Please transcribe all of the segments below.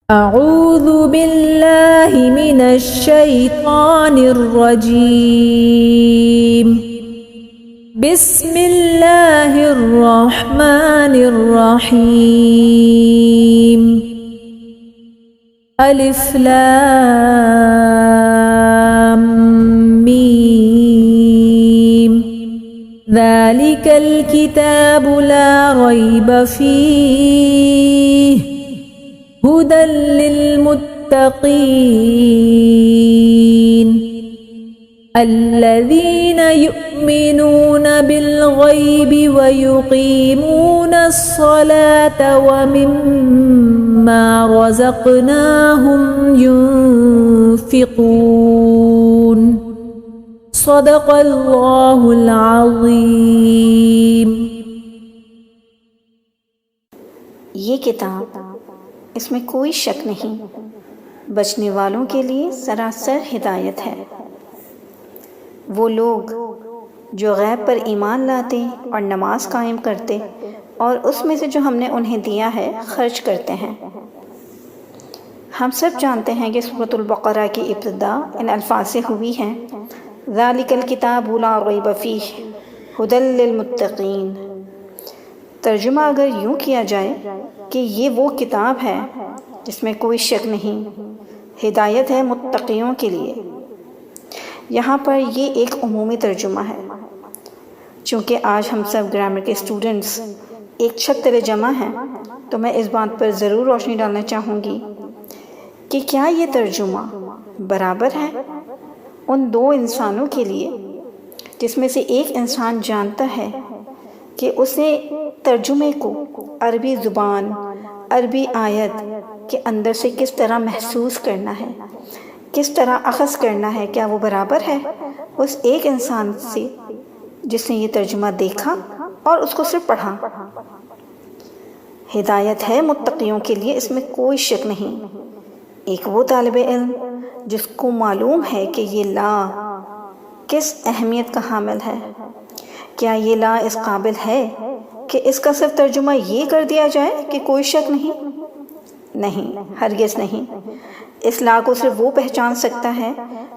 أعوذ بالله من الشيطان الرجيم. بسم الله الرحمن الرحيم. ألف لام ميم. ذلك الكتاب لا ريب فيه هدى للمتقين الذين يؤمنون بالغيب ويقيمون الصلاة ومما رزقناهم ينفقون. صدق الله العظيم. یہ کتاب، اس میں کوئی شک نہیں، بچنے والوں کے لیے سراسر ہدایت ہے۔ وہ لوگ جو غیب پر ایمان لاتے اور نماز قائم کرتے اور اس میں سے جو ہم نے انہیں دیا ہے خرچ کرتے ہیں۔ ہم سب جانتے ہیں کہ سورۃ البقرہ کی ابتدا ان الفاظ سے ہوئی ہے، ذالک الکتاب لا ریب فیہ ھدی للمتقین۔ ترجمہ اگر یوں کیا جائے کہ یہ وہ کتاب ہے جس میں کوئی شک نہیں، ہدایت ہے متقیوں کے لیے۔ یہاں پر یہ ایک عمومی ترجمہ ہے، چونکہ آج ہم سب گرامر کے اسٹوڈنٹس ایک چھت تلے جمع ہیں، تو میں اس بات پر ضرور روشنی ڈالنا چاہوں گی کہ کیا یہ ترجمہ برابر ہے ان دو انسانوں کے لیے جس میں سے ایک انسان جانتا ہے کہ اسے ترجمے کو عربی زبان، عربی آیت کے اندر سے کس طرح محسوس کرنا ہے، کس طرح اخذ کرنا ہے؟ کیا وہ برابر ہے اس ایک انسان سے جس نے یہ ترجمہ دیکھا اور اس کو صرف پڑھا؟ ہدایت ہے متقیوں کے لیے، اس میں کوئی شک نہیں۔ ایک وہ طالب علم جس کو معلوم ہے کہ یہ لا کس اہمیت کا حامل ہے، کیا یہ لا اس قابل ہے کہ اس کا صرف ترجمہ یہ کر دیا جائے کہ کوئی شک نہیں؟ نہیں، ہرگز نہیں۔ اس لا کو صرف وہ پہچان سکتا ہے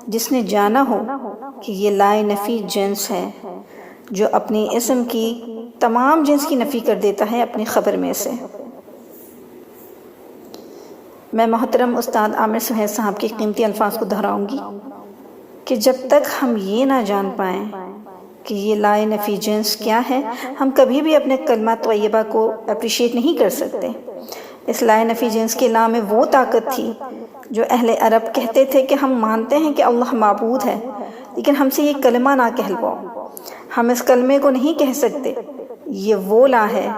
جس نے جانا ہو کہ یہ لا نفی جنس ہے، جو اپنی اسم کی تمام جنس کی نفی کر دیتا ہے اپنی خبر میں سے۔ میں محترم استاد عامر سہیل صاحب کے قیمتی الفاظ کو دہراؤں گی کہ جب تک ہم یہ نہ جان پائیں کہ یہ لا نفی جنس کیا ہے، ہم کبھی بھی اپنے کلمہ طیبہ کو اپریشیٹ نہیں کر سکتے۔ اس لا نفی جنس کے لا میں وہ طاقت تھی جو اہل عرب کہتے تھے کہ ہم مانتے ہیں کہ اللہ معبود ہے، لیکن ہم سے یہ کلمہ نہ کہلواؤ، ہم اس کلمے کو نہیں کہہ سکتے۔ یہ وہ لا ہے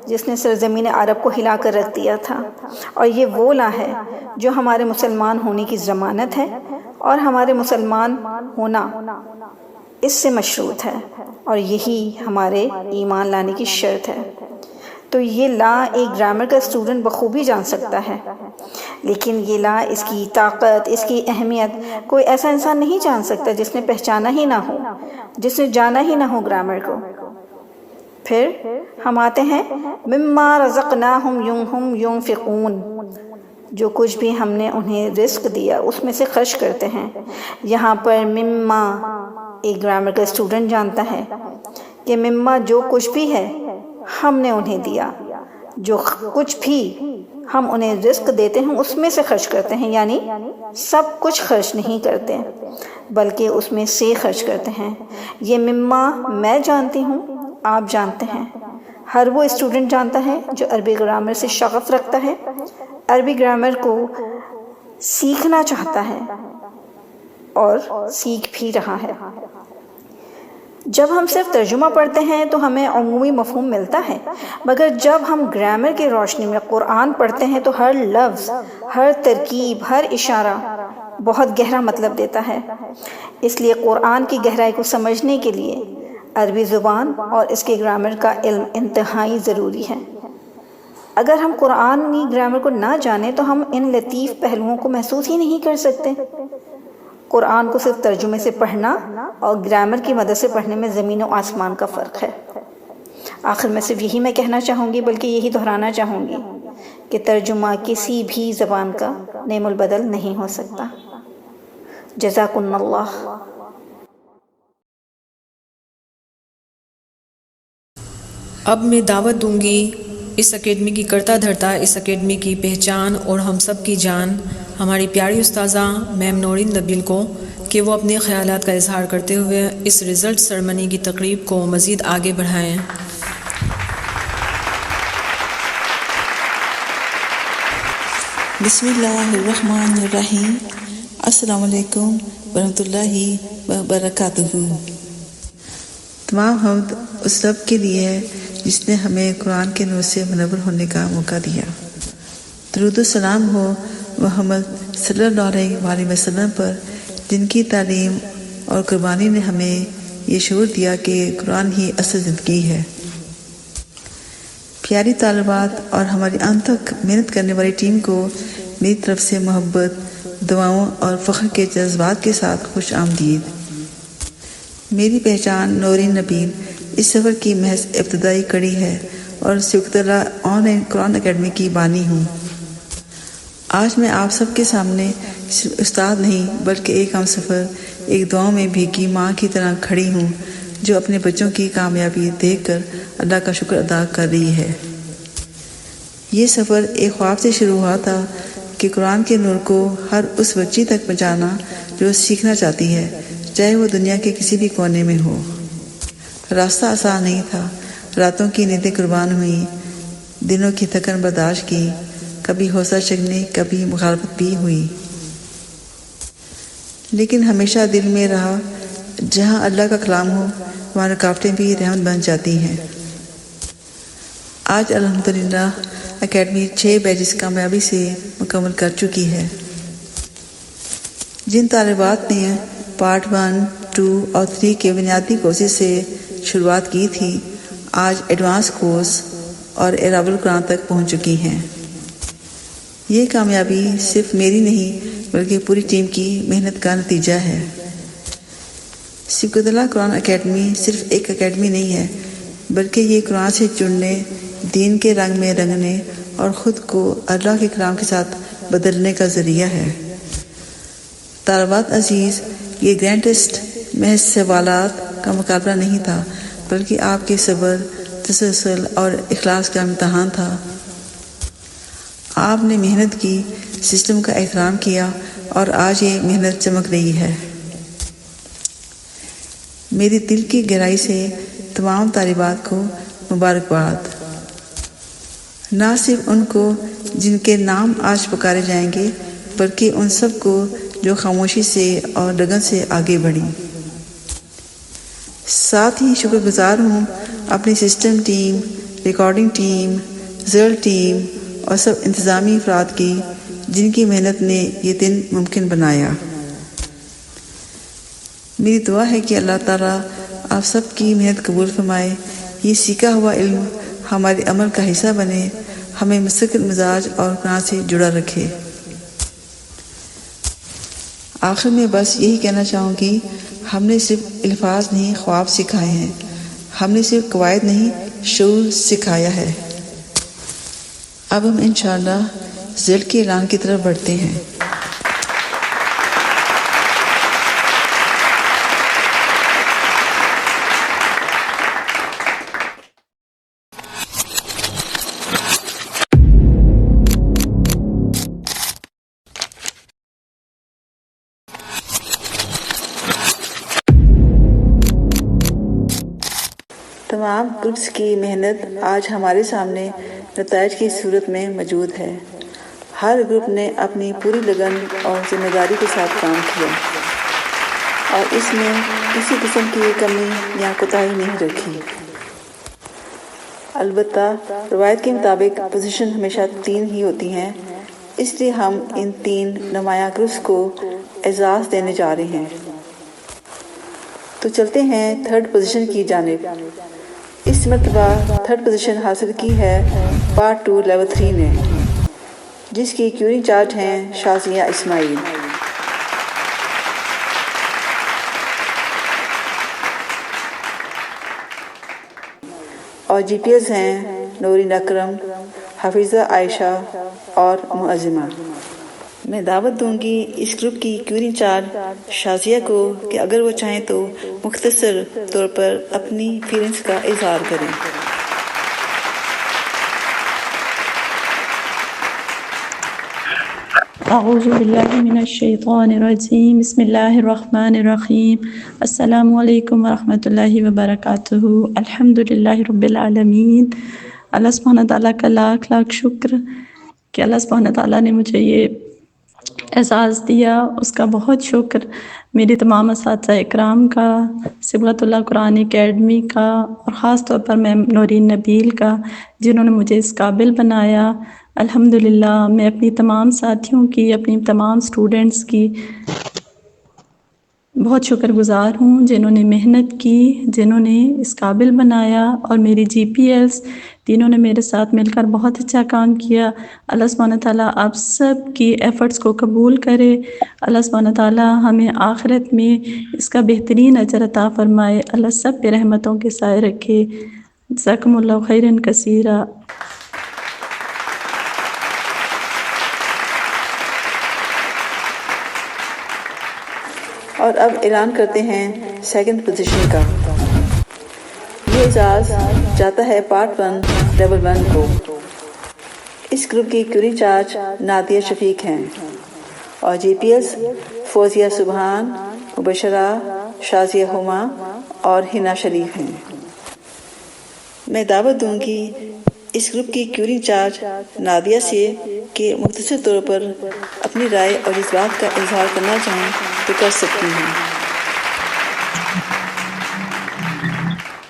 جس نے سرزمین عرب کو ہلا کر رکھ دیا تھا، اور یہ وہ لا ہے جو ہمارے مسلمان ہونے کی ضمانت ہے اور ہمارے مسلمان ہونا اس سے مشروط ہے، اور یہی ہمارے ایمان لانے کی شرط ہے۔ تو یہ لا ایک گرامر کا اسٹوڈنٹ بخوبی جان سکتا ہے، لیکن یہ لا، اس کی طاقت، اس کی اہمیت کوئی ایسا انسان نہیں جان سکتا جس نے پہچانا ہی نہ ہو، جس نے جانا ہی نہ ہو گرامر کو۔ پھر ہم آتے ہیں مما رزقناہم ينفقون، جو کچھ بھی ہم نے انہیں رزق دیا اس میں سے خرچ کرتے ہیں۔ یہاں پر مما ایک گرامر کا اسٹوڈنٹ جانتا ہے کہ مما جو کچھ بھی ہے ہم نے انہیں دیا، جو کچھ بھی ہم انہیں رزق دیتے ہیں اس میں سے خرچ کرتے ہیں، یعنی سب کچھ خرچ نہیں کرتے بلکہ اس میں سے خرچ کرتے ہیں۔ یہ مما میں جانتی ہوں، آپ جانتے ہیں، ہر وہ اسٹوڈنٹ جانتا ہے جو عربی گرامر سے شغف رکھتا ہے، عربی گرامر کو سیکھنا چاہتا ہے اور سیکھ بھی رہا ہے۔ جب ہم صرف ترجمہ پڑھتے ہیں تو ہمیں عمومی مفہوم ملتا ہے، مگر جب ہم گرامر کی روشنی میں قرآن پڑھتے ہیں تو ہر لفظ، ہر ترکیب، ہر اشارہ بہت گہرا مطلب دیتا ہے۔ اس لیے قرآن کی گہرائی کو سمجھنے کے لیے عربی زبان اور اس کے گرامر کا علم انتہائی ضروری ہے۔ اگر ہم قرآنی گرامر کو نہ جانیں تو ہم ان لطیف پہلوؤں کو محسوس ہی نہیں کر سکتے۔ قرآن کو صرف ترجمے سے پڑھنا اور گرامر کی مدد سے پڑھنے میں زمین و آسمان کا فرق ہے۔ آخر میں صرف یہی میں کہنا چاہوں گی، بلکہ یہی دہرانا چاہوں گی کہ ترجمہ کسی بھی زبان کا نعم البدل نہیں ہو سکتا۔ جزاکم اللہ۔ اب میں دعوت دوں گی اس اکیڈمی کی کرتا دھرتا، اس اکیڈمی کی پہچان اور ہم سب کی جان ہماری پیاری استاذہ میم نورین نبیل کو، کہ وہ اپنے خیالات کا اظہار کرتے ہوئے اس رزلٹ سرمنی کی تقریب کو مزید آگے بڑھائیں۔ بسم اللہ الرحمن الرحیم۔ السلام علیکم ورحمۃ اللہ وبرکاتہ۔ تمام حمد اس رب کے لیے ہے جس نے ہمیں قرآن کے نور سے منور ہونے کا موقع دیا۔ درود و سلام ہو محمد صلی اللہ علیہ وآلہ وسلم پر، جن کی تعلیم اور قربانی نے ہمیں یہ شعور دیا کہ قرآن ہی اصل زندگی ہے۔ پیاری طالبات اور ہماری انت تک محنت کرنے والی ٹیم کو میری طرف سے محبت، دعاؤں اور فخر کے جذبات کے ساتھ خوش آمدید۔ میری پہچان نورین نبیل اس سفر کی محض ابتدائی کڑی ہے اور سبکتلا آن لائن قرآن اکیڈمی کی بانی ہوں۔ آج میں آپ سب کے سامنے صرف استاد نہیں بلکہ ایک ہم سفر، ایک دعاؤں میں بھیگی ماں کی طرح کھڑی ہوں جو اپنے بچوں کی کامیابی دیکھ کر اللہ کا شکر ادا کر رہی ہے۔ یہ سفر ایک خواب سے شروع ہوا تھا کہ قرآن کے نور کو ہر اس بچی تک پہنچانا جو سیکھنا چاہتی ہے، چاہے وہ دنیا کے کسی بھی کونے میں ہو۔ راستہ آسان نہیں تھا، راتوں کی نیندیں قربان ہوئیں، دنوں کی تھکن برداشت کی، کبھی حوصلہ شکنی، کبھی مخالفت بھی ہوئی، لیکن ہمیشہ دل میں رہا جہاں اللہ کا کلام ہو وہاں رکاوٹیں بھی رحمت بن جاتی ہیں۔ آج الحمدللہ اکیڈمی 6 بیچز کامیابی سے مکمل کر چکی ہے۔ جن طالبات نے پارٹ 1، 2 اور 3 کے بنیادی کورسز سے شروعات کی تھی، آج ایڈوانس کورس اور اعراب القرآن تک پہنچ چکی ہیں۔ یہ کامیابی صرف میری نہیں بلکہ پوری ٹیم کی محنت کا نتیجہ ہے۔ سبکتلا قرآن اکیڈمی صرف ایک اکیڈمی نہیں ہے بلکہ یہ قرآن سے جڑنے، دین کے رنگ میں رنگنے اور خود کو اللہ کے کلام کے ساتھ بدلنے کا ذریعہ ہے۔ طالبات عزیز، یہ گرینڈ ٹیسٹ محض سوالات کا مقابلہ نہیں تھا بلکہ آپ کے صبر، تسلسل اور اخلاص کا امتحان تھا۔ آپ نے محنت کی، سسٹم کا احترام کیا اور آج یہ محنت چمک رہی ہے۔ میری دل کی گہرائی سے تمام طالبات کو مبارکباد، نہ صرف ان کو جن کے نام آج پکارے جائیں گے بلکہ ان سب کو جو خاموشی سے اور لگن سے آگے بڑھی۔ ساتھ ہی شکر گزار ہوں اپنی system team, recording team, result team اور سب انتظامی افراد کی جن کی محنت نے یہ دن ممکن بنایا۔ میری دعا ہے کہ اللہ تعالیٰ آپ سب کی محنت قبول فرمائے، یہ سیکھا ہوا علم ہمارے عمل کا حصہ بنے، ہمیں مستقل مزاج اور قرآن سے جڑا رکھے۔ آخر میں بس یہی کہنا چاہوں گی، ہم نے صرف الفاظ نہیں خواب سکھائے ہیں، ہم نے صرف قواعد نہیں شعور سکھایا ہے۔ اب ہم انشاءاللہ رزلٹ کے اعلان کی طرف بڑھتے ہیں۔ تمام گروپس کی محنت آج ہمارے سامنے نتائج کی صورت میں موجود ہے۔ ہر گروپ نے اپنی پوری لگن اور ذمہ داری کے ساتھ کام کیا اور اس میں کسی قسم کی کمی یا کوتاہی نہیں رکھی۔ البتہ روایت کے مطابق پوزیشن ہمیشہ 3 ہی ہوتی ہیں، اس لیے ہم ان 3 نمایاں گروپس کو اعزاز دینے جا رہے ہیں۔ تو چلتے ہیں 3rd پوزیشن کی جانب۔ اس مرتبہ 3rd پوزیشن حاصل کی ہے پارٹ 2 لیول 3 نے، جس کی کیورنگ چارج ہیں شازیہ اسماعیل۔ اور GPS ہیں نورین اکرم، حافظہ عائشہ اور معظمہ۔ میں دعوت دوں گی اس گروپ کی کیوری انچارج شازیہ کو کہ اگر وہ چاہیں تو مختصر طور پر اپنی فیلنگز کا اظہار کریں۔ اعوذ باللہ من الشیطان الرجیم، بسم اللہ الرحمن الرحیم، السلام علیکم ورحمۃ اللہ وبرکاتہ۔ الحمدللہ رب العالمین۔ اللہ سبحانہ تعالیٰ کا لاکھ لاکھ شکر کہ اللہ سبحانہ تعالیٰ نے مجھے یہ اعزاز دیا، اس کا بہت شکر میرے تمام اساتذہ اکرام کا، صبغت اللہ قرآن اکیڈمی کا، اور خاص طور پر میم نورین نبیل کا جنہوں نے مجھے اس قابل بنایا۔ الحمدللہ میں اپنی تمام ساتھیوں کی، اپنی تمام اسٹوڈنٹس کی بہت شکر گزار ہوں جنہوں نے محنت کی، جنہوں نے اس قابل بنایا، اور میری جی پی ایلس تینوں نے میرے ساتھ مل کر بہت اچھا کام کیا۔ اللہ سبحانہ تعالیٰ آپ سب کی ایفرٹس کو قبول کرے۔ اللہ سبحانہ تعالیٰ ہمیں آخرت میں اس کا بہترین اجر عطا فرمائے۔ اللہ سب پہ رحمتوں کے سائے رکھے۔ جزاکم اللہ خیرا کثیرا۔ اور اب اعلان کرتے ہیں سیکنڈ پوزیشن کا۔ یہ اعزاز جاتا ہے پارٹ 1 ڈبل 1 کو۔ اس گروپ کی کیوری انچارج نادیہ شفیق ہیں اور جی پی ایس فوزیہ سبحان، مبشرہ، شازیہ ہما اور ہنا شریف ہیں۔ میں دعوت دوں گی اس گروپ کی کیوری انچارج نادیہ سے کہ مختصر طور پر اپنی رائے اور اس بات کا اظہار کرنا چاہیں تو کر سکتی ہیں۔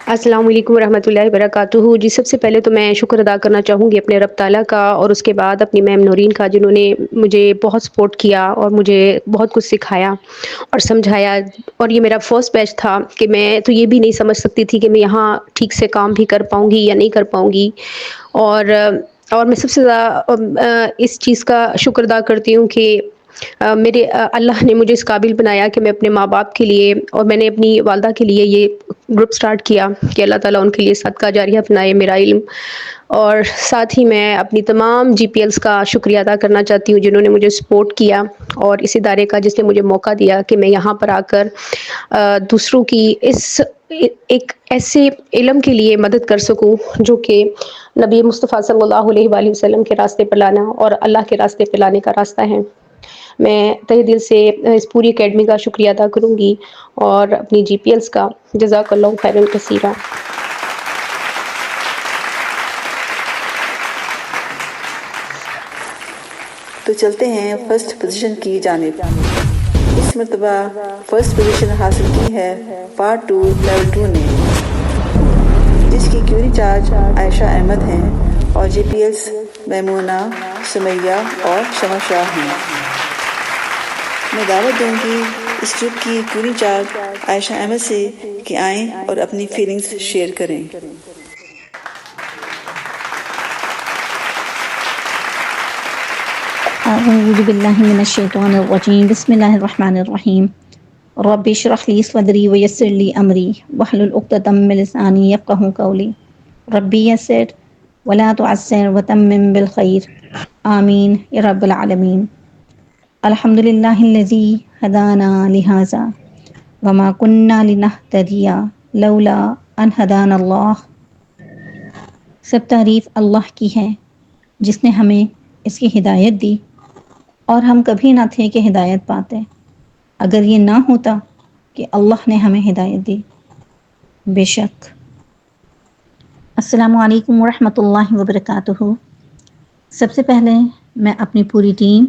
السلام علیکم ورحمۃ اللہ وبرکاتہ۔ جی سب سے پہلے تو میں شکر ادا کرنا چاہوں گی اپنے رب تعالیٰ کا، اور اس کے بعد اپنی میم نورین کا جنہوں نے مجھے بہت سپورٹ کیا اور مجھے بہت کچھ سکھایا اور سمجھایا۔ اور یہ میرا فرسٹ بیچ تھا کہ میں تو یہ بھی نہیں سمجھ سکتی تھی کہ میں یہاں ٹھیک سے کام بھی کر پاؤں گی یا نہیں کر پاؤں گی، اور میں سب سے زیادہ اس چیز کا شکر ادا کرتی ہوں کہ میرے اللہ نے مجھے اس قابل بنایا کہ میں اپنے ماں باپ کے لیے اور میں نے اپنی والدہ کے لیے یہ گروپ سٹارٹ کیا کہ اللہ تعالیٰ ان کے لیے صدقہ جاریہ بنائے میرا علم۔ اور ساتھ ہی میں اپنی تمام جی پی ایلس کا شکریہ ادا کرنا چاہتی ہوں جنہوں نے مجھے سپورٹ کیا، اور اس ادارے کا جس نے مجھے موقع دیا کہ میں یہاں پر آ کر دوسروں کی اس ایک ایسے علم کے لیے مدد کر سکوں جو کہ نبی مصطفیٰ صلی اللہ علیہ وآلہ وسلم کے راستے پر لانا اور اللہ کے راستے پہ لانے کا راستہ ہے۔ میں تہہ دل سے اس پوری اکیڈمی کا شکریہ ادا کروں گی اور اپنی جی پی ایلس کا۔ جزاک اللہ خیرا کثیرا۔ تو چلتے ہیں فرسٹ پوزیشن کی جانب۔ اس مرتبہ فرسٹ پوزیشن حاصل کی ہے پارٹ 2 لیول 2 نے، جس کی کیوری انچارج عائشہ احمد ہیں اور جی پی ایلس میمونہ، سمیہ اور شمع شاہ ہیں۔ میں دعوت دوں گی اس گروپ کی کیوری انچارج عائشہ احمد سے کہ آئیں اور اپنی فیلنگز شیئر کریں۔ اعوذ باللہ من الشیطان الرجیم، بسم اللہ الرحمن الرحیم۔ رب اشرح لی صدری ویسر لی امری واحلل عقدۃ من لسانی یفقہوا قولی، ربی یسر ولا تعسر وتمم بالخیر، آمین یا رب العالمین۔ الحمدللہ الذی ہدانا لہذا وما کننا لنہتدی لولا ان ہدانا اللہ۔ سب تعریف اللہ کی ہے جس نے ہمیں اس کی ہدایت دی، اور ہم کبھی نہ تھے کہ ہدایت پاتے اگر یہ نہ ہوتا کہ اللہ نے ہمیں ہدایت دی۔ بے شک۔ السلام علیکم ورحمۃ اللہ وبرکاتہ۔ سب سے پہلے میں اپنی پوری ٹیم،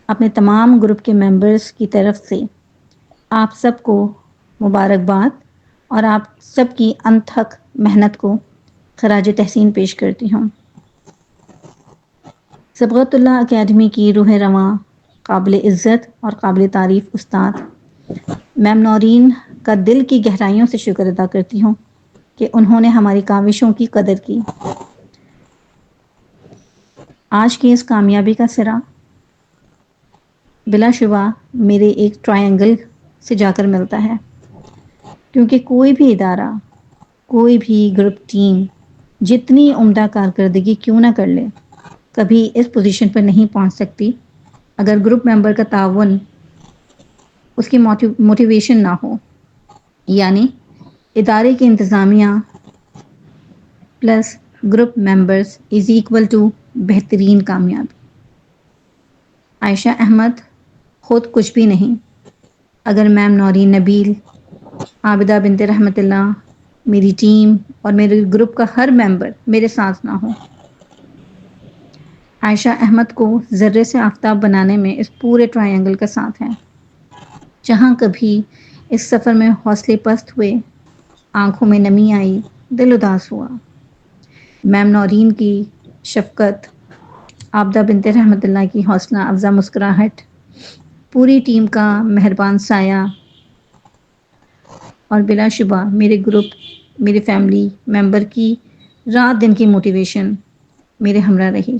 اپنے تمام گروپ کے ممبرز کی طرف سے آپ سب کو مبارکباد اور آپ سب کی انتھک محنت کو خراج تحسین پیش کرتی ہوں۔ صبغت اللہ اکیڈمی کی روح رواں، قابل عزت اور قابل تعریف استاد میم نورین کا دل کی گہرائیوں سے شکر ادا کرتی ہوں کہ انہوں نے ہماری کاوشوں کی قدر کی۔ آج کی اس کامیابی کا سرا بلا شبہ میرے ایک ٹرائنگل سے جا کر ملتا ہے، کیونکہ کوئی بھی ادارہ، کوئی بھی گروپ ٹیم جتنی عمدہ کارکردگی کیوں نہ کر لے کبھی اس پوزیشن پر نہیں پہنچ سکتی اگر گروپ ممبر کا تعاون اس کی موٹیویشن نہ ہو. یعنی ادارے کی انتظامیہ plus group members is equal to بہترین کامیابی. عائشہ احمد خود کچھ بھی نہیں اگر میم نورین نبیل، عابدہ بنت رحمت اللہ، میری ٹیم اور میرے گروپ کا ہر ممبر میرے ساتھ نہ ہو. عائشہ احمد کو ذرے سے آفتاب بنانے میں اس پورے ٹرائی اینگل کا ساتھ ہے. جہاں کبھی اس سفر میں حوصلے پست ہوئے، آنکھوں میں نمی آئی، دل اداس ہوا، میم نورین کی شفقت، عابدہ بنت رحمت اللہ کی حوصلہ افزا مسکراہٹ، پوری ٹیم کا مہربان سایہ اور بلا شبہ میرے گروپ، میرے فیملی ممبر کی رات دن کی موٹیویشن میرے ہمراہ رہی.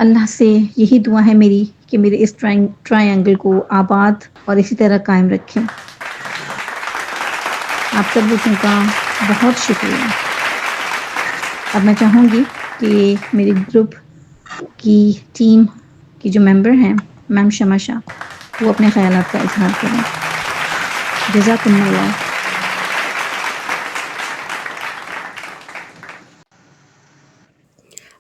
اللہ سے یہی دعا ہے میری کہ میرے اس ٹرائی اینگل کو آباد اور اسی طرح قائم رکھیں. آپ سب لوگوں کا بہت شکریہ. اب میں چاہوں گی کہ میرے گروپ کی ٹیم کی جو ممبر ہیں میم شمع شاہ وہ اپنے خیالات کا اظہار کریں. جزاکم اللہ.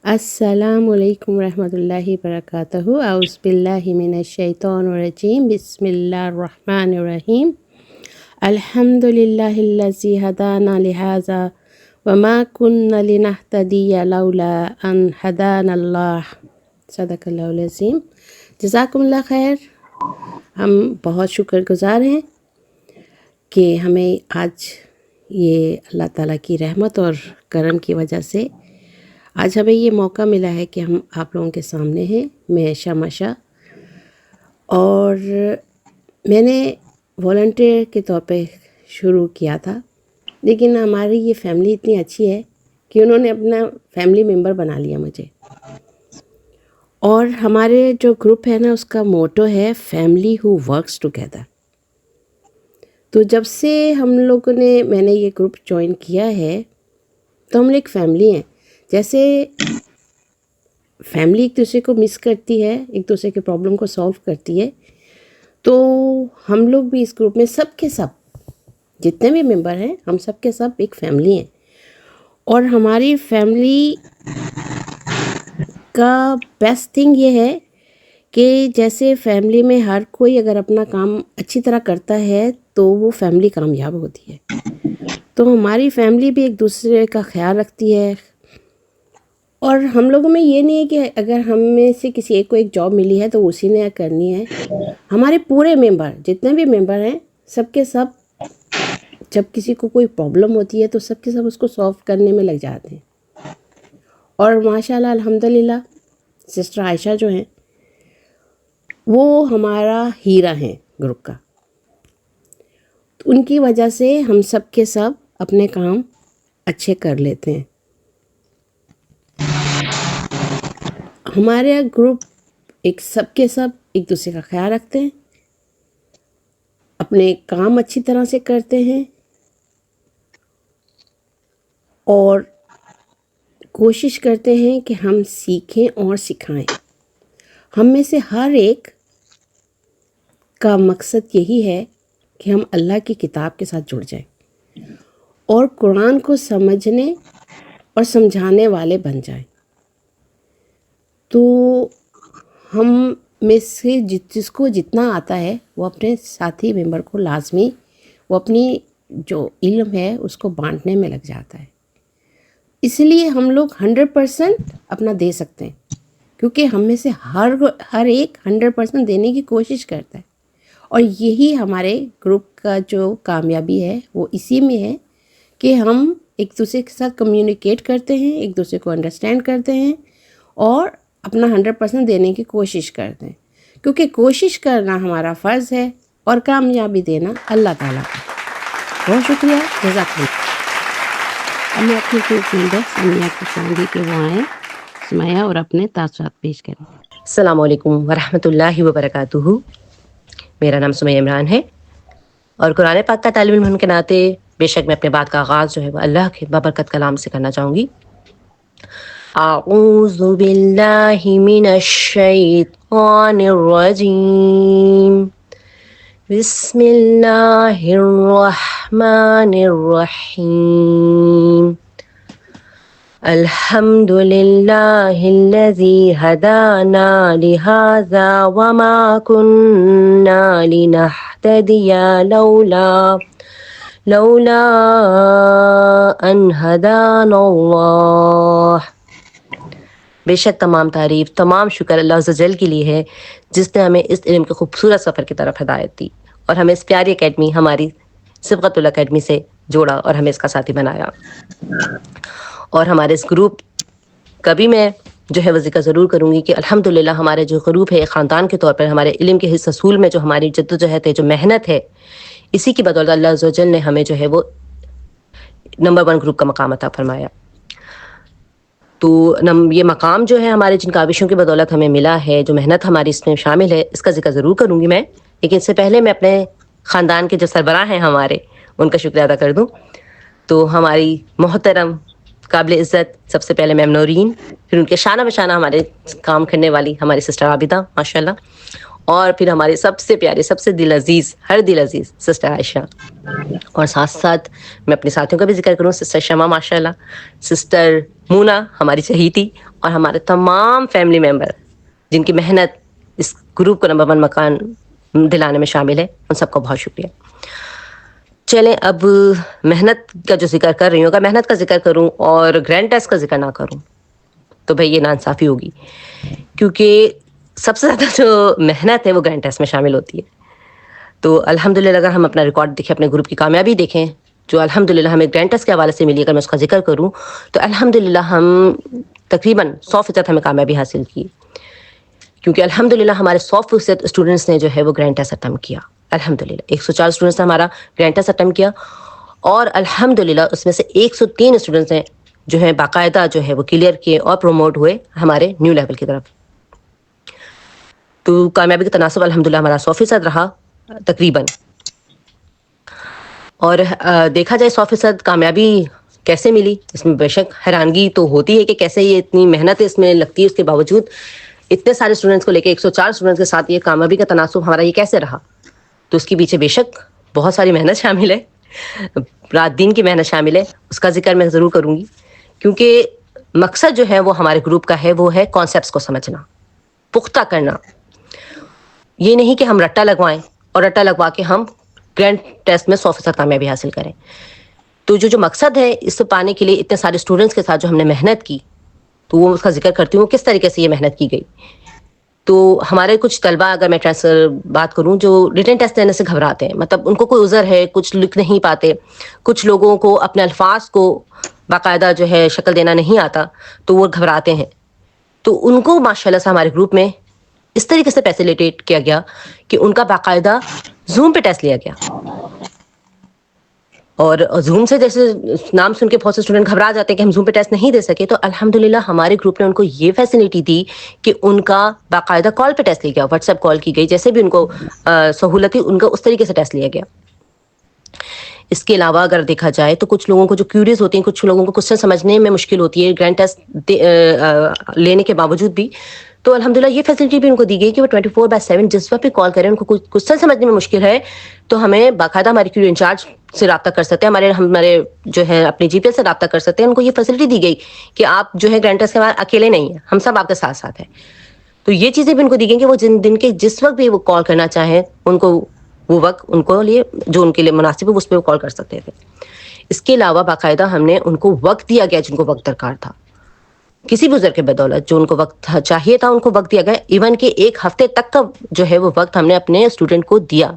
السلام علیکم ورحمۃ اللہ وبرکاتہ. اعوذ باللہ من الشیطان الرجیم. بسم اللہ الرحمن الرحیم. الحمد للہ الذی ہدانا لہذا وما كنا لنہتدی لولا ان ہدانا اللہ. صدق اللہ العظیم. جزاکم اللہ خیر. ہم بہت شکر گزار ہیں کہ ہمیں آج یہ اللہ تعالیٰ کی رحمت اور کرم کی وجہ سے آج ہمیں یہ موقع ملا ہے کہ ہم آپ لوگوں کے سامنے ہیں. میں شمع شاہ، اور میں نے والنٹیئر کے طور پہ شروع کیا تھا، لیکن ہماری یہ فیملی اتنی اچھی ہے کہ انہوں نے اپنا فیملی ممبر بنا لیا مجھے. اور ہمارے جو گروپ ہے نا اس کا موٹو ہے فیملی ہو ورکس ٹوگیدر. تو جب سے میں نے یہ گروپ جوائن کیا ہے تو ہم ایک فیملی ہیں. جیسے فیملی ایک دوسرے کو مس کرتی ہے، ایک دوسرے کے پرابلم کو سالو کرتی ہے، تو ہم لوگ بھی اس گروپ میں سب کے سب جتنے بھی ممبر ہیں ہم سب کے سب ایک فیملی ہیں. اور ہماری فیملی کا بیسٹ تھنگ یہ ہے کہ جیسے فیملی میں ہر کوئی اگر اپنا کام اچھی طرح کرتا ہے تو وہ فیملی کامیاب ہوتی ہے. تو ہماری فیملی بھی ایک دوسرے کا خیال رکھتی ہے. اور ہم لوگوں میں یہ نہیں ہے کہ اگر ہم میں سے کسی ایک کو ایک جاب ملی ہے تو اسی نے کرنی ہے. ہمارے پورے ممبر جتنے بھی ممبر ہیں سب کے سب جب کسی کو کوئی پرابلم ہوتی ہے تو سب کے سب اس کو سالو کرنے میں لگ جاتے ہیں. اور ماشاء اللہ الحمدللہ سسٹر عائشہ جو ہیں وہ ہمارا ہیرا ہیں گروپ کا. ان کی وجہ سے ہم سب کے سب اپنے کام اچھے کر لیتے ہیں. ہمارے گروپ سب کے سب ایک دوسرے کا خیال رکھتے ہیں، اپنے کام اچھی طرح سے کرتے ہیں، اور کوشش کرتے ہیں کہ ہم سیکھیں اور سکھائیں. ہم میں سے ہر ایک کا مقصد یہی ہے کہ ہم اللہ کی کتاب کے ساتھ جڑ جائیں اور قرآن کو سمجھنے اور سمجھانے والے بن جائیں. تو ہم میں سے جس کو جتنا آتا ہے وہ اپنے ساتھی ممبر کو لازمی وہ اپنی جو علم ہے اس کو بانٹنے میں لگ جاتا ہے. اس لیے ہم لوگ 100% اپنا دے سکتے ہیں، کیونکہ ہم میں سے ہر ایک 100% دینے کی کوشش کرتا ہے. اور یہی ہمارے گروپ کا جو کامیابی ہے وہ اسی میں ہے کہ ہم ایک دوسرے کے ساتھ کمیونیکیٹ کرتے ہیں، ایک دوسرے کو انڈرسٹینڈ کرتے ہیں اور اپنا 100% دینے کی کوشش کرتے ہیں. کیونکہ کوشش کرنا ہمارا فرض ہے اور کامیابی دینا اللہ تعالیٰ کا. بہت شکریہ. جزاک اللہ. اب میں اپنے گروپ ممبر سمیہ کو چاہوں گی کہ وہ آئیں سمیہ اور اپنے تاثرات پیش کریں. السلام علیکم ورحمۃ اللہ وبرکاتہ. میرا نام سمیہ عمران ہے اور قرآن پاک کا طالب علم ہونے کے ناطے بے شک میں اپنے بات کا آغاز جو ہے وہ اللہ کے بابرکت کلام سے کرنا چاہوں گی. اعوذ باللہ من الشیطان الرجیم. بسم اللہ الرحمن الرحیم. الحمد للہ الذی ہدانا لہذا وما کننا لنہتدی لولا ان ہدانا اللہ. بے شک تمام تعریف، تمام شکر اللہ عز و جل کے لیے ہے جس نے ہمیں اس علم کے خوبصورت سفر کی طرف ہدایت دی اور ہمیں اس پیاری اکیڈمی ہماری صبغت الاکیڈمی سے جوڑا اور ہمیں اس کا ساتھی بنایا. اور ہمارے اس گروپ کا بھی میں جو ہے وہ ذکر ضرور کروں گی کہ الحمدللہ ہمارے جو گروپ ہے ایک خاندان کے طور پر ہمارے علم کے حصہ حصول میں جو ہماری جدوجہد ہے، جو محنت ہے، اسی کی بدولت اللہ عز و جل نے ہمیں جو ہے وہ نمبر 1 گروپ کا مقام عطا فرمایا. تو یہ مقام جو ہے ہمارے جن کاوشوں کی بدولت ہمیں ملا ہے، جو محنت ہماری اس میں شامل ہے، اس کا ذکر ضرور کروں گی میں، لیکن اس سے پہلے میں اپنے خاندان کے جو سربراہ ہیں ہمارے ان کا شکریہ ادا کر دوں. تو ہماری محترم قابل عزت سب سے پہلے میم نورین، پھر ان کے شانہ بشانہ ہمارے کام کرنے والی ہماری سسٹر عابدہ ماشاءاللہ، اور پھر ہمارے سب سے پیارے، سب سے دل عزیز، ہر دل عزیز سسٹر عائشہ. اور ساتھ ساتھ میں اپنے ساتھیوں کا بھی ذکر کروں، سسٹر شمع ماشاءاللہ، سسٹر مونا ہماری چہیتی، اور ہمارے تمام فیملی ممبر جن کی محنت اس گروپ کو نمبر 1 مکان دلانے میں شامل ہے، ان سب کا بہت شکریہ. چلیں اب محنت کا جو ذکر کر رہی ہوں، اگر محنت کا ذکر کروں اور گرینڈ ٹیسٹ کا ذکر نہ کروں تو بھائی یہ ناانصافی ہوگی، کیونکہ سب سے زیادہ جو محنت ہے وہ گرینڈ ٹیسٹ میں شامل ہوتی ہے. تو الحمدللہ اگر ہم اپنا ریکارڈ دیکھیں، اپنے گروپ کی کامیابی دیکھیں جو الحمدللہ ہمیں گرینڈ ٹیسٹ کے حوالے سے ملی، اگر میں اس کا ذکر کروں تو الحمدللہ ہم تقریباً 100% ہمیں کامیابی حاصل کی، کیونکہ الحمدللہ ہمارے 100% اسٹوڈنٹس نے جو ہے وہ گرینڈ ٹیسٹ اٹیمپٹ کیا. الحمدللہ 104 اسٹوڈنٹس نے ہمارا گرینڈ ٹیسٹ اٹیمپٹ کیا، اور الحمدللہ اس میں سے 103 اسٹوڈنٹس نے جو ہے باقاعدہ جو ہے وہ کلیئر کیے اور پروموٹ ہوئے ہمارے نیو لیول کی طرف. تو کامیابی کا تناسب الحمدللہ ہمارا 100% رہا تقریباً. اور دیکھا جائے 100% کامیابی کیسے ملی، اس میں بے شک حیرانگی تو ہوتی ہے کہ کیسے یہ اتنی محنت اس میں لگتی ہے، اس کے باوجود اتنے سارے اسٹوڈنٹس کو لے کے 104 اسٹوڈنٹس کے ساتھ یہ کامیابی کا تناسب ہمارا یہ کیسے رہا. تو اس کے پیچھے بے شک بہت ساری محنت شامل ہے، رات دن کی محنت شامل ہے، اس کا ذکر میں ضرور کروں گی. کیونکہ مقصد جو ہے وہ ہمارے گروپ کا ہے، وہ ہے کانسیپٹس کو سمجھنا، پختہ کرنا. یہ نہیں کہ ہم رٹا لگوائیں اور رٹا لگوا کے ہم گرینڈ ٹیسٹ میں 100% کامیابی حاصل کریں. تو جو مقصد ہے اس سے پانے کے لیے اتنے سارے اسٹوڈنٹس کے ساتھ جو ہم نے محنت کی، تو وہ اس کا ذکر کرتی ہوں کس طریقے سے یہ محنت کی گئی. تو ہمارے کچھ طلبہ، اگر میں بات کروں، جو ریٹن ٹیسٹ دینے سے گھبراتے ہیں، مطلب ان کو کوئی عذر ہے، کچھ لکھ نہیں پاتے، کچھ لوگوں کو اپنے الفاظ کو باقاعدہ جو ہے شکل دینا نہیں آتا، تو وہ گھبراتے ہیں. تو ان کو ماشاءاللہ سے ہمارے گروپ میں اس طریقے سے فیسیلیٹیٹ کیا گیا کہ ان کا باقاعدہ زوم پہ ٹیسٹ لیا گیا. اور زوم سے جیسے نام سن کے بہت سے اسٹوڈنٹ گھبرا جاتے ہیں کہ ہم زوم پہ ٹیسٹ نہیں دے سکے، تو الحمدللہ ہمارے گروپ نے ان کو یہ فیسلٹی دی کہ ان کا باقاعدہ کال پہ ٹیسٹ لیا گیا، واٹس ایپ کال کی گئی، جیسے بھی ان کو سہولت تھی ان کا اس طریقے سے ٹیسٹ لیا گیا. اس کے علاوہ اگر دیکھا جائے تو کچھ لوگوں کو جو کیوریز ہوتی ہیں، کچھ لوگوں کو کوسچن سمجھنے میں مشکل ہوتی ہے گرینڈ ٹیسٹ لینے کے باوجود بھی، تو الحمدللہ یہ فیسلٹی بھی ان کو دی گئی کہ وہ 24/7 جس وقت بھی کال کریں، ان کو کوئی کوسچن سمجھنے میں مشکل ہے تو ہمیں باقاعدہ ہماری کیو انچارج سے رابطہ کر سکتے ہیں، ہمارے جو ہے اپنی جی پی ایس سے رابطہ کر سکتے ہیں. ان کو یہ فیسلٹی دی گئی کہ آپ جو ہے گرینڈ ٹیسٹ کے بعد اکیلے نہیں ہیں، ہم سب آپ کے ساتھ ساتھ ہیں. تو یہ چیزیں بھی ان کو دی گئی کہ وہ دن کے جس وقت بھی وہ کال کرنا چاہیں، ان کو وہ وقت ان کو لیے جو ان کے لیے مناسب ہے اس پہ وہ کال کر سکتے تھے. اس کے علاوہ باقاعدہ ہم نے ان کو وقت دیا گیا جن کو وقت درکار تھا، کسی بھی عذر کے بدولت جو ان کو وقت چاہیے تھا ان کو وقت دیا گیا. ایون کہ 1 ہفتے تک کا جو ہے وہ وقت ہم نے اپنے اسٹوڈنٹ کو دیا،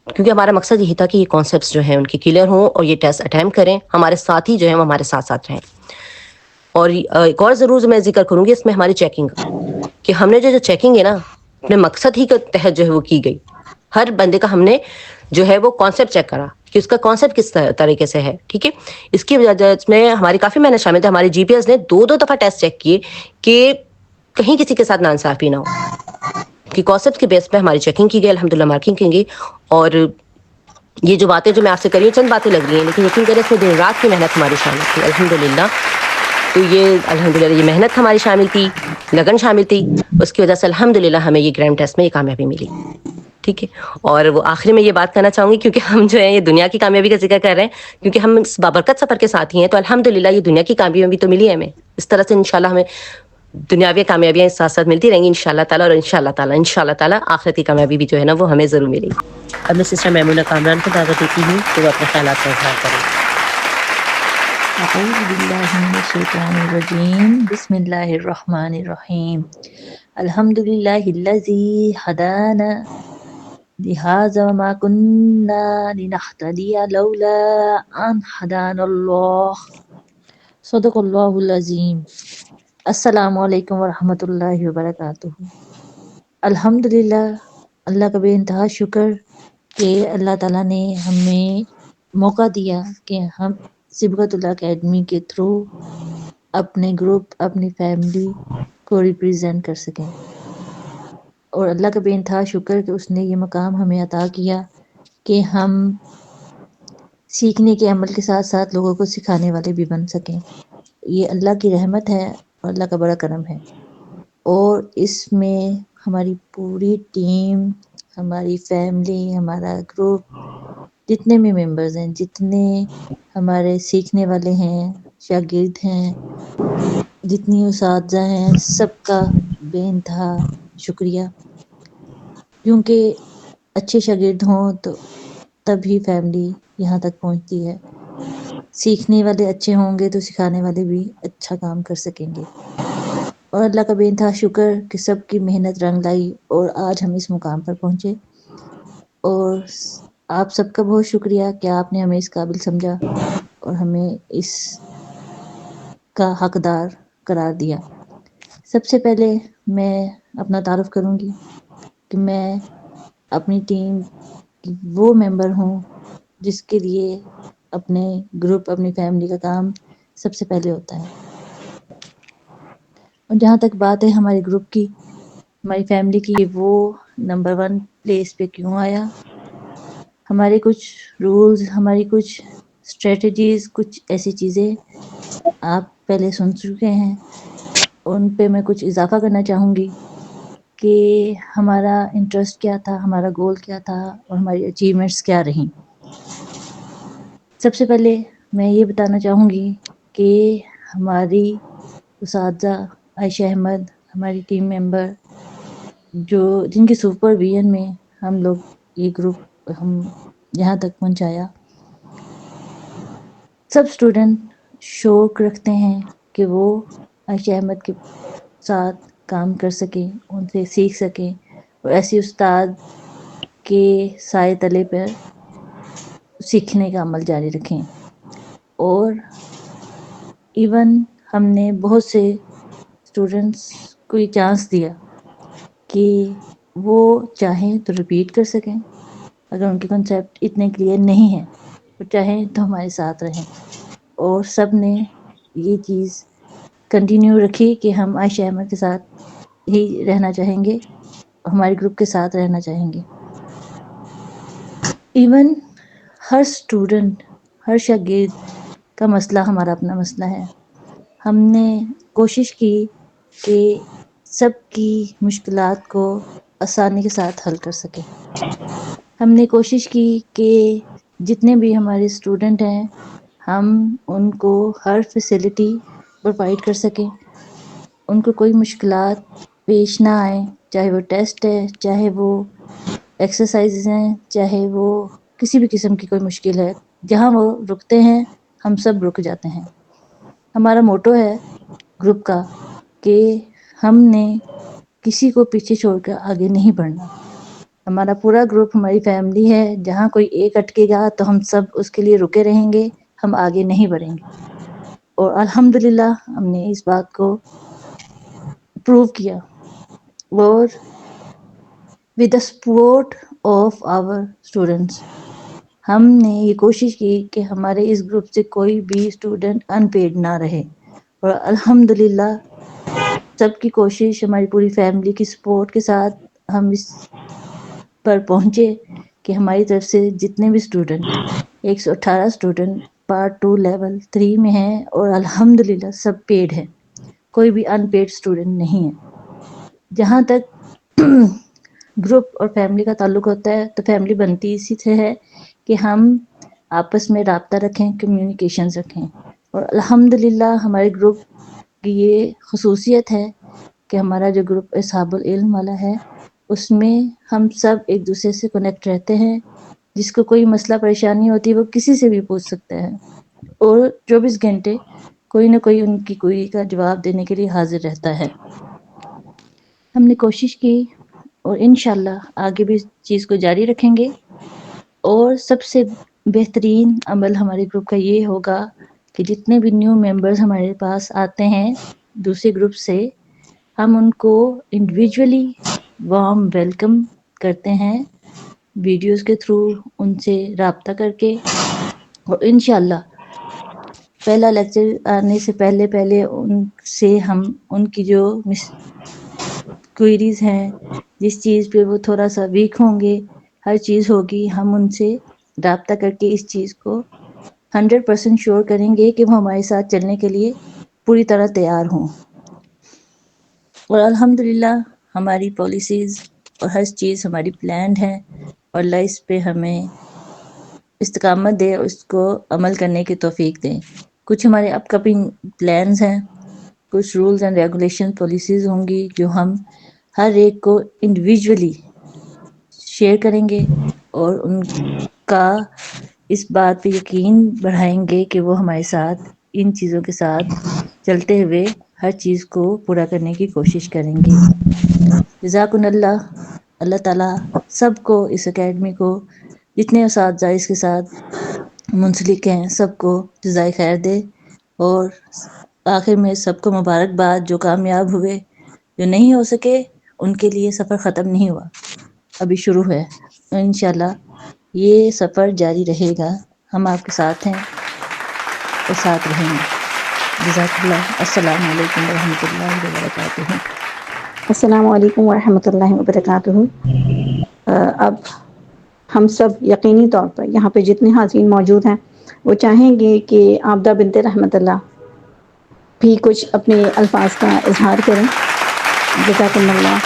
کیونکہ ہمارا مقصد یہی تھا کہ یہ کانسیپٹس جو ہیں ان کے کلیئر ہوں اور یہ ٹیسٹ اٹیمپٹ کریں، ہمارے ساتھی جو ہیں وہ ہمارے ساتھ ساتھ رہیں. اور ایک اور ضرور میں ذکر کروں گی اس میں ہماری چیکنگ کا، کہ ہم نے جو چیکنگ ہے نا اپنے مقصد ہی کے تحت جو ہے وہ کی گئی. ہر بندے کا ہم نے جو ہے وہ کانسیپٹ چیک کرا کہ اس کا کانسیپٹ کس طریقے سے ہے، ٹھیک ہے. اس کی وجہ میں ہماری کافی محنت شامل تھی. ہمارے جی پی ایس نے 2 دفعہ ٹیسٹ چیک کیے کہ کہیں کسی کے ساتھ ناانصافی نہ ہو، کہ کانسیپٹ کے بیس پہ ہماری چیکنگ کی گئی، الحمدللہ مارکنگ کی گئی. اور یہ جو باتیں جو میں آپ سے کری ہوں چند باتیں لگ رہی ہیں، لیکن یقین کریں اس میں دن رات کی محنت ہماری شامل تھی الحمدللہ. تو یہ الحمدللہ یہ محنت ہماری شامل تھی، لگن شامل تھی، اس کی وجہ سے الحمدللہ ہمیں یہ گرینڈ ٹیسٹ میں یہ کامیابی ملی. ٹھیک ہے. اور وہ آخری میں یہ بات کرنا چاہوں گی، کیونکہ ہم جو ہے یہ دنیا کی کامیابی کا ذکر کر رہے ہیں، کیونکہ ہم اس بابرکت سفر کے ساتھی ہیں، تو الحمدللہ یہ دنیا کی کامیابی بھی تو ملی ہے ہمیں. اس طرح سے انشاءاللہ ہمیں دنیاوی کامیابیاں ساتھ ساتھ ملتی رہیں گی انشاءاللہ تعالیٰ، اور انشاءاللہ تعالیٰ آخرتی کامیابی بھی جو ہے نا وہ ہمیں ضرور ملے گی. اب میں سسٹر میمونہ کامران کو دعوت دیتی ہوں کہ وہ اپنے خیالات کا اظہار کریں. اعوذ باللہ من الشیطان الرجیم، بسم اللہ الرحمن الرحیم. الحمد للہ الذی ہدانا لہذا وما کننا لنہتدی لولا ان ہدانا اللہ. صدق اللہ العظیم. السلام علیکم ورحمۃ اللہ وبرکاتہ. الحمدللہ، اللہ کا بے انتہا شکر کہ اللہ تعالیٰ نے ہمیں موقع دیا کہ ہم صبغت اللہ اکیڈمی کے تھرو اپنے گروپ، اپنی فیملی کو ریپریزینٹ کر سکیں. اور اللہ کا بے انتہا شکر کہ اس نے یہ مقام ہمیں عطا کیا کہ ہم سیکھنے کے عمل کے ساتھ ساتھ لوگوں کو سکھانے والے بھی بن سکیں. یہ اللہ کی رحمت ہے اور اللہ کا بڑا کرم ہے. اور اس میں ہماری پوری ٹیم، ہماری فیملی، ہمارا گروپ، جتنے بھی ممبرز ہیں، جتنے ہمارے سیکھنے والے ہیں، شاگرد ہیں، جتنی اساتذہ ہیں، سب کا بے انتہا شکریہ. کیونکہ اچھے شاگرد ہوں تو تبھی فیملی یہاں تک پہنچتی ہے. سیکھنے والے اچھے ہوں گے تو سکھانے والے بھی اچھا کام کر سکیں گے. اور اللہ کا بے انتہا شکر کہ سب کی محنت رنگ لائی اور آج ہم اس مقام پر پہنچے. اور آپ سب کا بہت شکریہ کہ آپ نے ہمیں اس قابل سمجھا اور ہمیں اس کا حقدار قرار دیا. سب سے پہلے میں اپنا تعارف کروں گی کہ میں اپنی ٹیم کی وہ ممبر ہوں جس کے لیے اپنے گروپ، اپنی فیملی کا کام سب سے پہلے ہوتا ہے. اور جہاں تک بات ہے ہمارے گروپ کی، ہماری فیملی کی، وہ نمبر 1 پلیس پہ کیوں آیا. ہمارے کچھ رولز، ہماری کچھ اسٹریٹجیز، کچھ ایسی چیزیں آپ پہلے سن چکے ہیں، ان پہ میں کچھ اضافہ کرنا چاہوں گی کہ ہمارا انٹرسٹ کیا تھا، ہمارا گول کیا تھا اور ہماری اچیومنٹس کیا رہیں. سب سے پہلے میں یہ بتانا چاہوں گی کہ ہماری اساتذہ عائشہ احمد، ہماری ٹیم ممبر جن کی سپرویژن میں ہم لوگ یہ گروپ ہم یہاں تک پہنچایا. سب اسٹوڈنٹ شوق رکھتے ہیں کہ وہ عائشہ احمد کے ساتھ کام کر سکیں، ان سے سیکھ سکیں اور ایسی استاد کے سائے تلے پر سیکھنے کا عمل جاری رکھیں. اور ایون ہم نے بہت سے اسٹوڈنٹس کو یہ چانس دیا کہ وہ چاہیں تو ریپیٹ کر سکیں اگر ان کے کنسیپٹ اتنے کلیئر نہیں ہیں، اور چاہیں تو ہمارے ساتھ رہیں. اور سب نے یہ چیز کنٹینیو رکھی کہ ہم عائشہ احمد کے ساتھ ہی رہنا چاہیں گے اور ہمارے گروپ کے ساتھ رہنا چاہیں گے. ایون ہر اسٹوڈنٹ، ہر شاگرد کا مسئلہ ہمارا اپنا مسئلہ ہے. ہم نے کوشش کی کہ سب کی مشکلات کو آسانی کے ساتھ حل کر سکیں. ہم نے کوشش کی کہ جتنے بھی ہمارے اسٹوڈنٹ ہیں ہم ان کو ہر فیسلٹی پرووائڈ کر سکیں، ان کو کوئی مشکلات پیش نہ آئیں، چاہے وہ ٹیسٹ ہے، چاہے وہ ایکسرسائزز ہیں، چاہے وہ کسی بھی قسم کی کوئی مشکل ہے. جہاں وہ رکتے ہیں ہم سب رک جاتے ہیں. ہمارا موٹو ہے گروپ کا کہ ہم نے کسی کو پیچھے چھوڑ کر آگے نہیں بڑھنا. ہمارا پورا گروپ ہماری فیملی ہے، جہاں کوئی ایک اٹکے گا تو ہم سب اس کے لیے رکے رہیں گے، ہم آگے نہیں بڑھیں گے. اور الحمدللہ ہم نے اس بات کو پروو کیا. اور with the support of our students ہم نے یہ کوشش کی کہ ہمارے اس گروپ سے کوئی بھی اسٹوڈنٹ ان پیڈ نہ رہے. اور الحمدللہ سب کی کوشش، ہماری پوری فیملی کی سپورٹ کے ساتھ ہم اس پر پہنچے کہ ہماری طرف سے جتنے بھی اسٹوڈنٹ 118 اسٹوڈنٹ پارٹ 2 لیول 3 میں ہیں اور الحمدللہ سب پیڈ ہیں، کوئی بھی ان پیڈ اسٹوڈنٹ نہیں ہے۔ جہاں تک گروپ اور فیملی کا تعلق ہوتا ہے تو فیملی بنتی اسی سے ہے کہ ہم آپس میں رابطہ رکھیں، کمیونیکیشنز رکھیں، اور الحمدللہ ہمارے گروپ کی یہ خصوصیت ہے کہ ہمارا جو گروپ اصحاب العلم والا ہے اس میں ہم سب ایک دوسرے سے کنیکٹ رہتے ہیں، جس کو کوئی مسئلہ پریشانی ہوتی ہے وہ کسی سے بھی پوچھ سکتا ہے، اور 24 گھنٹے کوئی نہ کوئی ان کی کوئی کا جواب دینے کے لیے حاضر رہتا ہے۔ ہم نے کوشش کی اور انشاءاللہ آگے بھی اس چیز کو جاری رکھیں گے، اور سب سے بہترین عمل ہمارے گروپ کا یہ ہوگا کہ جتنے بھی نیو ممبرز ہمارے پاس آتے ہیں دوسرے گروپ سے، ہم ان کو انڈیویجولی وارم ویلکم کرتے ہیں، ویڈیوز کے تھرو ان سے رابطہ کر کے، اور انشاءاللہ پہلا لیکچر آنے سے پہلے ان سے ہم ان کی جو کوئریز ہیں، جس چیز پہ وہ تھوڑا سا ویک ہوں گے، ہر چیز ہوگی، ہم ان سے رابطہ کر کے اس چیز کو 100% شیور کریں گے کہ وہ ہمارے ساتھ چلنے کے لیے پوری طرح تیار ہوں۔ اور الحمدللہ ہماری پالیسیز اور ہر چیز ہماری پلانڈ ہے، اور اللہ اس پہ ہمیں استقامت دے اور اس کو عمل کرنے کی توفیق دے۔ کچھ ہمارے اپ کمنگ پلانز ہیں، کچھ رولز اینڈ ریگولیشن پالیسیز ہوں گی جو ہم ہر ایک کو انڈیویجولی شیئر کریں گے، اور ان کا اس بات پہ یقین بڑھائیں گے کہ وہ ہمارے ساتھ ان چیزوں کے ساتھ چلتے ہوئے ہر چیز کو پورا کرنے کی کوشش کریں گے۔ جزاکم اللہ، اللہ تعالیٰ سب کو اس اکیڈمی کو جتنے اساتذہ اس کے ساتھ منسلک ہیں سب کو جزائے خیر دے، اور آخر میں سب کو مبارکباد جو کامیاب ہوئے، جو نہیں ہو سکے ان کے لیے سفر ختم نہیں ہوا، ابھی شروع ہے، انشاءاللہ یہ سفر جاری رہے گا، ہم آپ کے ساتھ ہیں اور ساتھ رہیں گے۔ جزاک اللہ۔ السلام علیکم ورحمۃ اللہ وبرکاتہ۔ السلام علیکم ورحمۃ اللہ وبرکاتہ۔ اب ہم سب یقینی طور پر یہاں پہ جتنے حاضرین موجود ہیں وہ چاہیں گے کہ عابدہ بنت رحمت اللہ بھی کچھ اپنے الفاظ کا اظہار کریں۔ جزاکم اللہ۔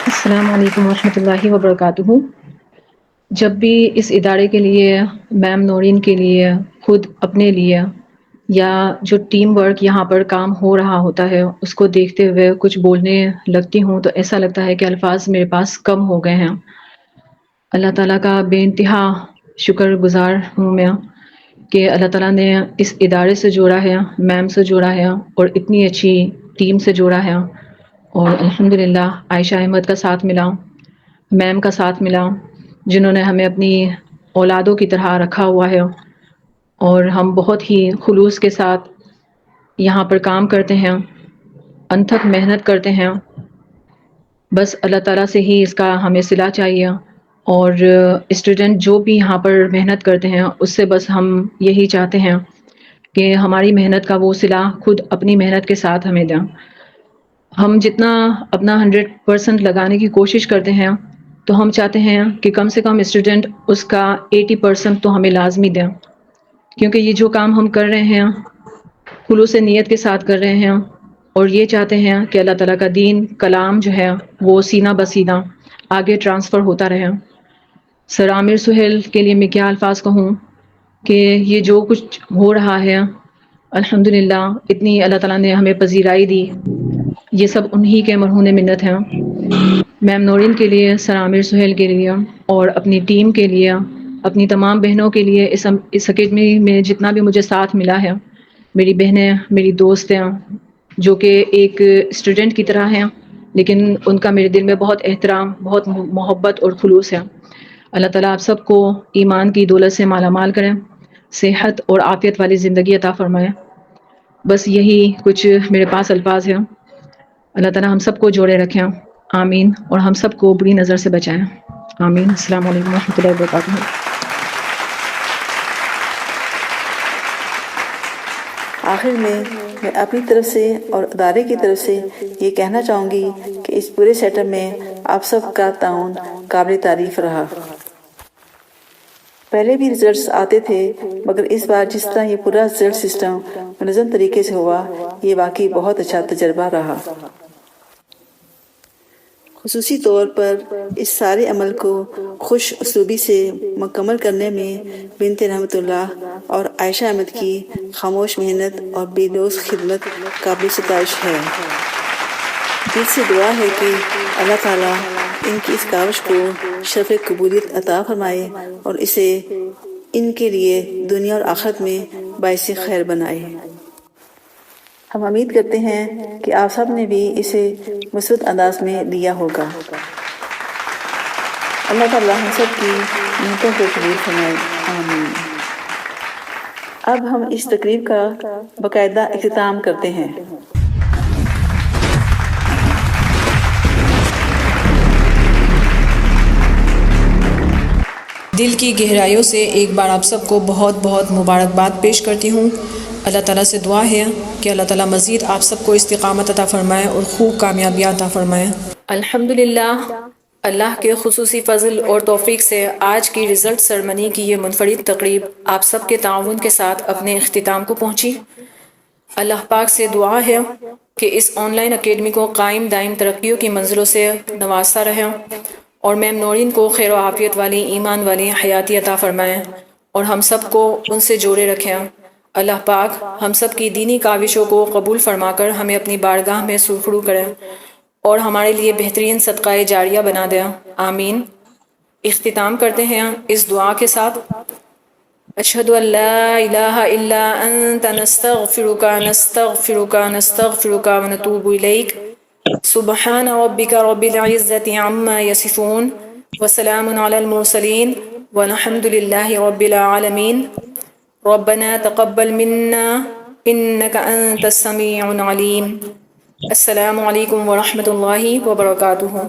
السلام علیکم ورحمۃ اللہ وبرکاتہ۔ جب بھی اس ادارے کے لیے، میم نورین کے لیے، خود اپنے لیے، یا جو ٹیم ورک یہاں پر کام ہو رہا ہوتا ہے اس کو دیکھتے ہوئے کچھ بولنے لگتی ہوں تو ایسا لگتا ہے کہ الفاظ میرے پاس کم ہو گئے ہیں۔ اللہ تعالیٰ کا بے انتہا شکر گزار ہوں میں کہ اللہ تعالیٰ نے اس ادارے سے جوڑا ہے، میم سے جوڑا ہے، اور اتنی اچھی ٹیم سے جوڑا ہے، اور الحمدللہ عائشہ احمد کا ساتھ ملا، میم کا ساتھ ملا، جنہوں نے ہمیں اپنی اولادوں کی طرح رکھا ہوا ہے، اور ہم بہت ہی خلوص کے ساتھ یہاں پر کام کرتے ہیں، انتھک محنت کرتے ہیں۔ بس اللہ تعالیٰ سے ہی اس کا ہمیں صلہ چاہیے، اور اسٹوڈنٹ جو بھی یہاں پر محنت کرتے ہیں اس سے بس ہم یہی چاہتے ہیں کہ ہماری محنت کا وہ صلہ خود اپنی محنت کے ساتھ ہمیں دیں۔ ہم جتنا اپنا 100% لگانے کی کوشش کرتے ہیں تو ہم چاہتے ہیں کہ کم سے کم اسٹوڈنٹ اس کا 80% تو ہمیں لازمی دیں، کیونکہ یہ جو کام ہم کر رہے ہیں خلوص نیت کے ساتھ کر رہے ہیں، اور یہ چاہتے ہیں کہ اللہ تعالیٰ کا دین کلام جو ہے وہ سینہ بسینہ آگے ٹرانسفر ہوتا رہے۔ سر عامر سہیل کے لیے میں کیا الفاظ کہوں کہ یہ جو کچھ ہو رہا ہے الحمدللہ اتنی اللہ تعالیٰ نے ہمیں پذیرائی دی، یہ سب انہی کے مرہون منت ہیں۔ میم نورین کے لیے، سر عامر سہیل کے لیے، اور اپنی ٹیم کے لیے، اپنی تمام بہنوں کے لیے، اس اکیڈمی میں جتنا بھی مجھے ساتھ ملا ہے، میری بہنیں، میری دوست ہیں جو کہ ایک اسٹوڈنٹ کی طرح ہیں، لیکن ان کا میرے دل میں بہت احترام، بہت محبت اور خلوص ہے۔ اللہ تعالیٰ آپ سب کو ایمان کی دولت سے مالا مال کریں، صحت اور عافیت والی زندگی عطا فرمائیں۔ بس یہی کچھ میرے پاس الفاظ ہیں۔ اللہ تعالیٰ ہم سب کو جوڑے رکھیں، آمین، اور ہم سب کو بری نظر سے بچائیں، آمین۔ السلام علیکم ورحمۃ اللہ وبرکاتہ۔ آخر میں اپنی طرف سے اور ادارے کی طرف سے یہ کہنا چاہوں گی کہ اس پورے سیٹ اپ میں آپ سب کا تعاون قابل تعریف رہا۔ پہلے بھی ریزلٹس آتے تھے، مگر اس بار جس طرح یہ پورا ریزلٹ سسٹم منظم طریقے سے ہوا، یہ واقعی بہت اچھا تجربہ رہا۔ خصوصی طور پر اس سارے عمل کو خوش اسلوبی سے مکمل کرنے میں بنت رحمت اللہ اور عائشہ احمد کی خاموش محنت اور بے لوث خدمت قابل ستائش ہے۔ دل سے دعا ہے کہ اللہ تعالیٰ ان کی اس کاوش کو شرف قبولیت عطا فرمائے اور اسے ان کے لیے دنیا اور آخرت میں باعث خیر بنائے۔ ہم امید کرتے ہیں کہ آپ سب نے بھی اسے مثبت انداز میں لیا ہوگا۔ اللہ تعالیٰ ہم سب کی نیتوں کو قبول فرمائے، آمین۔ اب ہم اس تقریب کا باقاعدہ اختتام کرتے ہیں۔ دل کی گہرائیوں سے ایک بار آپ سب کو بہت بہت مبارکباد پیش کرتی ہوں۔ اللہ تعالیٰ سے دعا ہے کہ اللہ تعالیٰ مزید آپ سب کو استقامت عطا فرمائے اور خوب کامیابیاں عطا فرمائے۔ الحمدللہ، اللہ کے خصوصی فضل اور توفیق سے آج کی رزلٹ سرمنی کی یہ منفرد تقریب آپ سب کے تعاون کے ساتھ اپنے اختتام کو پہنچی۔ اللہ پاک سے دعا ہے کہ اس آن لائن اکیڈمی کو قائم دائم ترقیوں کی منزلوں سے نوازتا رہے اور میم نورین کو خیر و عافیت والی، ایمان والی حیاتی عطا فرمائیں اور ہم سب کو ان سے جوڑے رکھیں۔ اللہ پاک ہم سب کی دینی کاوشوں کو قبول فرما کر ہمیں اپنی بارگاہ میں سرخرو کریں اور ہمارے لیے بہترین صدقہ جاریہ بنا دیں، آمین۔ اختتام کرتے ہیں اس دعا کے ساتھ: اشہد ان لا الہ الا انت نستغفرک نستغفرک نستغفرک ونتوب الیک۔ سبحان ربک رب العزة عما یصفون وسلام علی المرسلین والحمد للہ رب العالمین۔ ربنا تقبل منا انك انت السمیع العلیم۔ السلام علیکم ورحمۃ اللہ وبرکاتہ۔